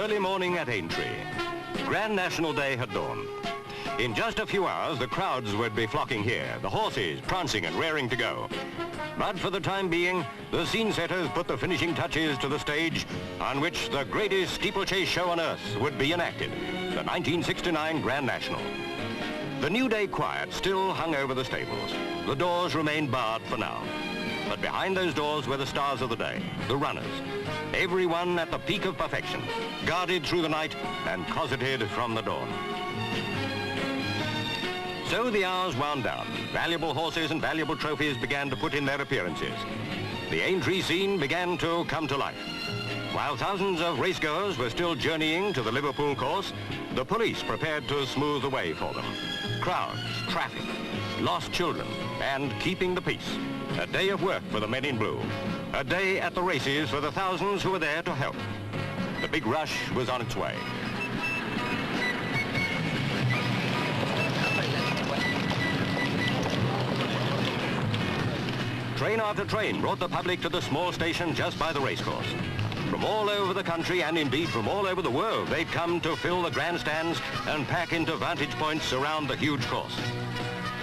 Early morning at Aintree. Grand National Day had dawned. In just a few hours, the crowds would be flocking here, the horses prancing and raring to go. But for the time being, the scene setters put the finishing touches to the stage on which the greatest steeplechase show on earth would be enacted, the 1969 Grand National. The New Day quiet still hung over the stables. The doors remained barred for now. But behind those doors were the stars of the day, the runners. Everyone at the peak of perfection, guarded through the night and cosseted from the dawn. So the hours wound down. Valuable horses and valuable trophies began to put in their appearances. The Aintree scene began to come to life. While thousands of racegoers were still journeying to the Liverpool course, the police prepared to smooth the way for them. Crowds, traffic, lost children, and keeping the peace. A day of work for the men in blue. A day at the races for the thousands who were there to help. The big rush was on its way. Train after train brought the public to the small station just by the racecourse. From all over the country and indeed from all over the world, they'd come to fill the grandstands and pack into vantage points around the huge course.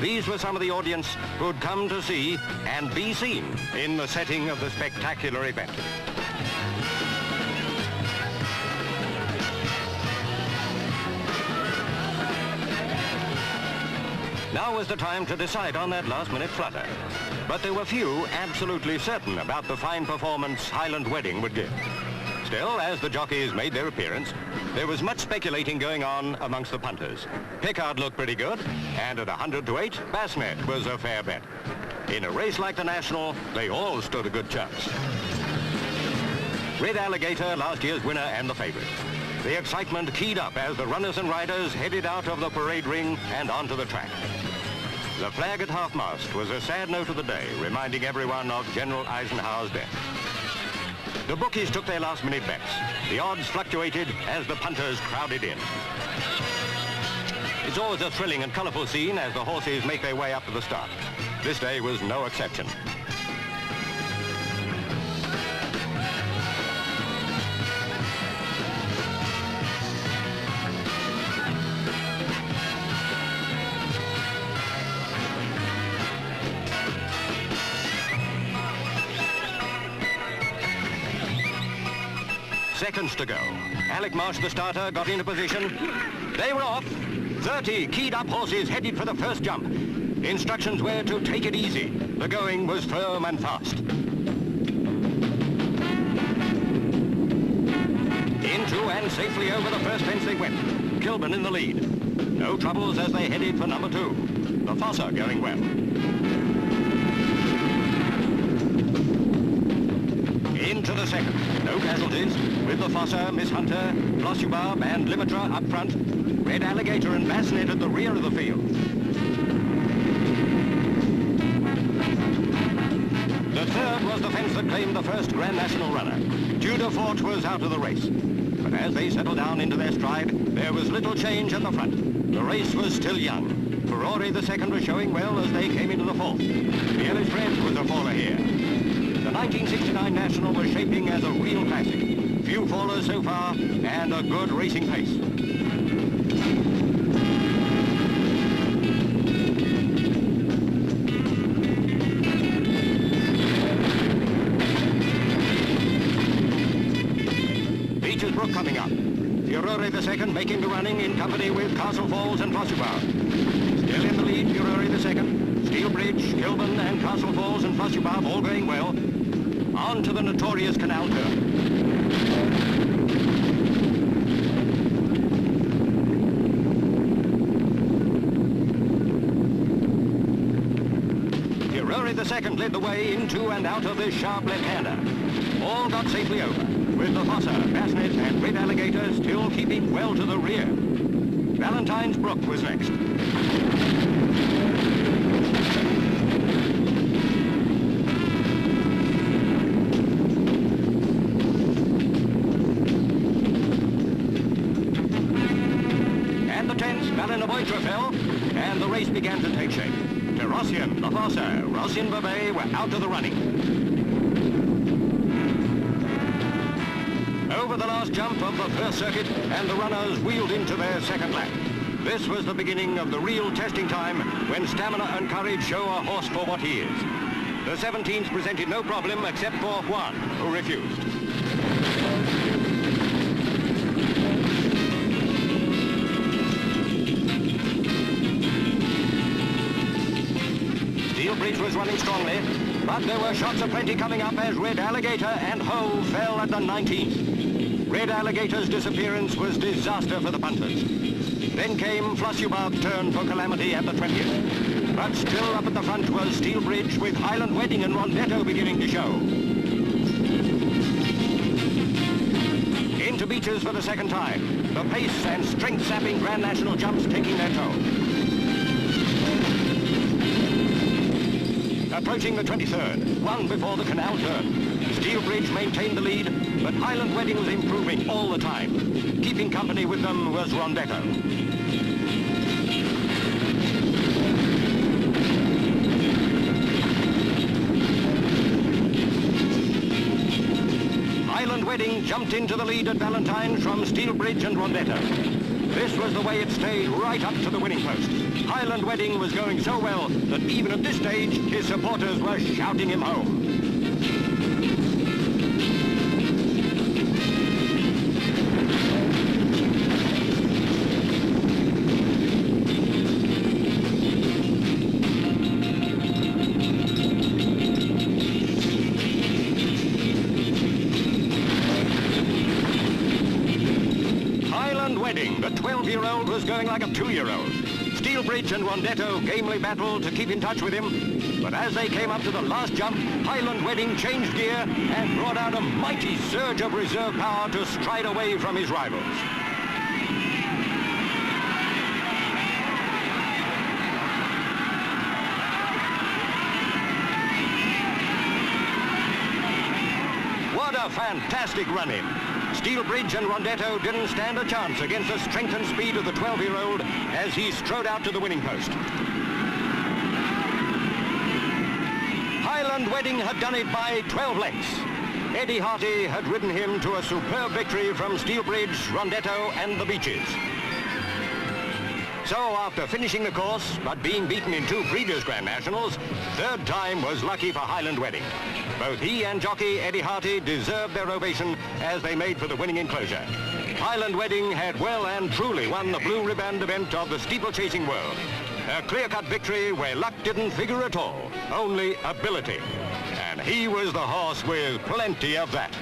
These were some of the audience who'd come to see and be seen in the setting of the spectacular event. Now was the time to decide on that last-minute flutter. But there were few absolutely certain about the fine performance Highland Wedding would give. Still, as the jockeys made their appearance, there was much speculating going on amongst the punters. Pickard looked pretty good, and at 100 to 8, Bassnet was a fair bet. In a race like the National, they all stood a good chance. Red Alligator, last year's winner and the favourite. The excitement keyed up as the runners and riders headed out of the parade ring and onto the track. The flag at half-mast was a sad note of the day, reminding everyone of General Eisenhower's death. The bookies took their last-minute bets. The odds fluctuated as the punters crowded in. It's always a thrilling and colourful scene as the horses make their way up to the start. This day was no exception. Seconds to go. Alec Marsh, the starter, got into position. They were off. 30 keyed-up horses headed for the first jump. Instructions were to take it easy. The going was firm and fast. Into and safely over the first fence they went. Kilburn in the lead. No troubles as they headed for number 2. The Fossa going well. Into the second. No casualties, with the Fossa, Miss Hunter, Glossubab and Limitra up front. Red Alligator and Bassnet at the rear of the field. The third was the fence that claimed the first Grand National runner. Tudor Fort was out of the race. But as they settled down into their stride, there was little change at the front. The race was still young. Ferrari the second was showing well as they came into the fourth. The Ellis Red was a faller here. The 1969 National was shaping as a real classic. Few fallers so far, and a good racing pace. Beecher's Brook coming up. Furore the second making the running in company with Castle Falls and Flossubab. Still in the lead, Furore the second. Steel Bridge, Kilburn and Castle Falls and Flossubab all going well. On to the notorious Canal Turn. Furore the second led the way into and out of this sharp left-hander. All got safely over, with the Fossa, Bassnet and Red Alligator still keeping well to the rear. Valentine's Brook was next. Fell, and the race began to take shape. Terrosian, the Fossa, Rossian Babet were out of the running. over the last jump of the first circuit, and the runners wheeled into their second lap. This was the beginning of the real testing time when stamina and courage show a horse for what he is. The 17s presented no problem except for Juan, who refused. Steelbridge was running strongly, but there were shots aplenty coming up as Red Alligator and Ho fell at the 19th. Red Alligator's disappearance was disaster for the punters. Then came Flusubard's turn for calamity at the 20th. But still up at the front was Steelbridge, with Highland Wedding and Rondetto beginning to show. Into Beaches for the second time. The pace and strength-sapping Grand National jumps taking their toll. Approaching the 23rd, one before the canal turn. Steelbridge maintained the lead, but Highland Wedding was improving all the time. Keeping company with them was Rondetto. Highland Wedding jumped into the lead at Valentine's from Steelbridge and Rondetto. This was the way it stayed right up to the winning post. Highland Wedding was going so well that even at this stage, his supporters were shouting him home. The 12-year-old was going like a 2-year-old. Steelbridge and Rondetto gamely battled to keep in touch with him, but as they came up to the last jump, Highland Wedding changed gear and brought out a mighty surge of reserve power to stride away from his rivals. What a fantastic run-in. Steelbridge and Rondetto didn't stand a chance against the strength and speed of the 12-year-old as he strode out to the winning post. Highland Wedding had done it by 12 lengths. Eddie Harty had ridden him to a superb victory from Steelbridge, Rondetto and the Beaches. So after finishing the course, but being beaten in 2 previous Grand Nationals, third time was lucky for Highland Wedding. Both he and jockey Eddie Harty deserved their ovation as they made for the winning enclosure. Highland Wedding had well and truly won the blue ribband event of the steeplechasing world. A clear-cut victory where luck didn't figure at all, only ability. And he was the horse with plenty of that.